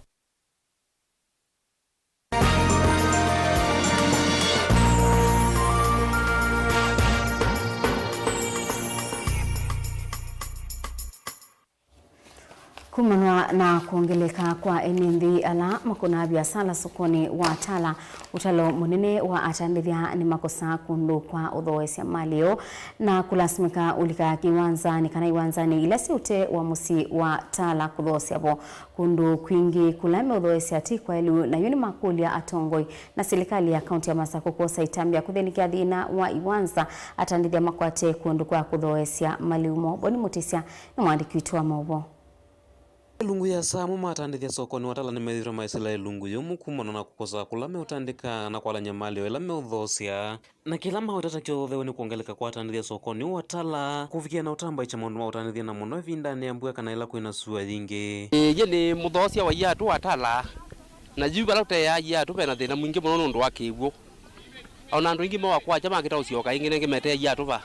Kumanwa na kuongeleka kwa enindi ala makona biasala sokoni wa tala utalo munene wa atandithia ni makosa kundu kwa uthoesya malio na kulasimika ulika kiwanzani kana iwanzani ila si ute wa musi wa tala kuthosya bo kundu kwingi kulame uthoesya ti kwa elu na yuni makulia atongoi na serikali ya kaunti ya Masako kosa itambia kuthenikia thina wa iwanza atandithia makwate kundu kwa kuthoesya maliumo. Boni Mutisya ni mwandiki wetu wa Mauvoo. Lungu ya samu matandithia sokoni watala ni methiro maisila lungu yomu kumona na kukosa kulame utandika na kwala nyamali wela meudhosya na kila mautata kiodhewe ni kuongeleka kwa atandithia sokoni watala kufikia na utamba icha maundu mautandithia na muno vindani ya mbuya kana ila kuina suwa yingi yene muthosya wa yatu watala na juba laute ya yatu pena thina mwingi muno nundu wa kiwu ona andu ingi mawakwa chama kitausioka ingi nenge mete yatu va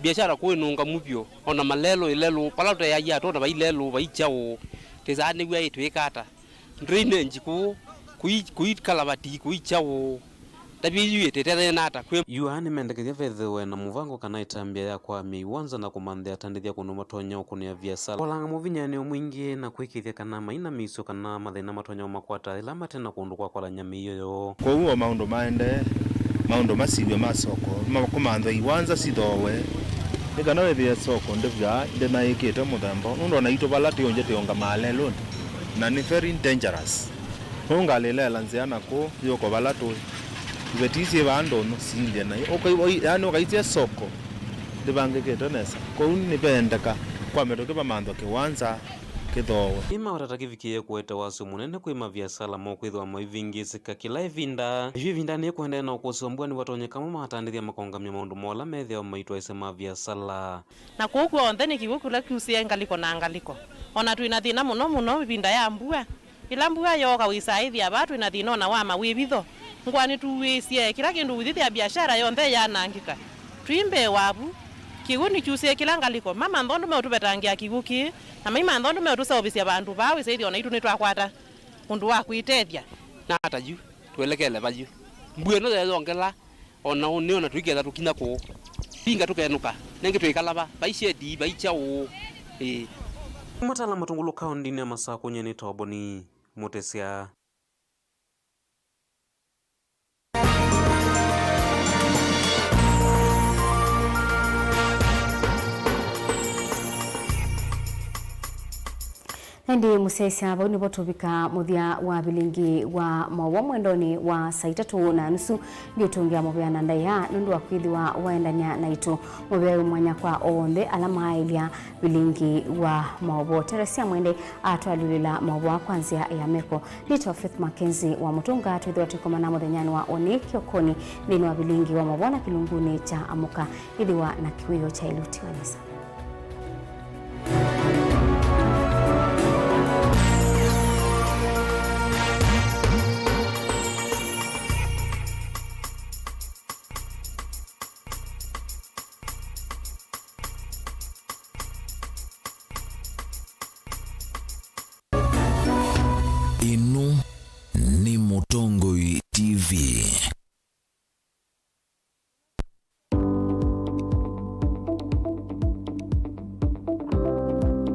biashara kuinunga mupyo ona malelo ilelo palaute ya yatu na bailelo baichao tezane gwa itwekata drainage kuikalabati kuichao tabi yete nata kwe yuani mendekethia fedhewe na muvango kana itambia ya kwa miwanza na kumandhia atandithia kuno matonya ukunia viasala kolanga muvinyani mwingi na kwikithia kana maina miso kana mathina matonya makwata ila matena kundu kwa kwala nyami yoyo kwa huo maundu maende maundu masiwe masoko kumandhia iwanza sithowe nikana wethia soko ndivya ndena ikite muthembo nundo na ito balati onje tionga malelo na ni very dangerous unga lelela nziana ko yoko balato ibetisie bando no silya na okay yani ukaitia soko ndibange ketonesa ko ni bendeka kwa metoke bamando kiwanza kithowe ima watatakivikie kuete wasu munene kuima viasala mokwithwa moivingizika kila ivinda ivinda ni kuendea na ukusombua ni watonye kama matandithia makongamia maundu mola methia maitwa isema viasala na kuku onthe ni kiwu kula kiusia ngaliko na ngaliko ona tuina thina muno ivinda ya mbua ila mbua yoka wisaithia batu ina thina na wa mawibitho ngwani tuwisie kila kindu withithia biashara yonthe yanangika twimbe wabu kiwu ni chusie kila ngaliko mama nthondu meutubetangia kiwuki na maima nthondu meutusauvisya bandu bawe saithi ona itu nitwakwata undu wa kuitethia na hata yu tuelekele baju mbue no yongela ona ni ona twiketha tukina ko pinga tukenuka nenge twikalaba baishe di baichao matala matungulu kaundini ya Masako nyeni toboni Mutisya. Ndi musesa boni botobika muthia wa Vilingi wa Mauvoo mwendoni wa saa 3:30 ndio tungia mubeana ndaya nundu wa kwithiwa waendania na itu mubeu mwanya kwa onthe alama ilia Vilingi wa Mauvoo Teresia Mwende atwalulila Mauvoo kwanzia ya meko nito Faith MAKENZI wa mutunga twithwa tukomana muthenyani wa oneki okoni ndini wa Vilingi wa Mauvoo na kilunguni cha amuka ithiwa na kiwiyo cha iluti wanisa.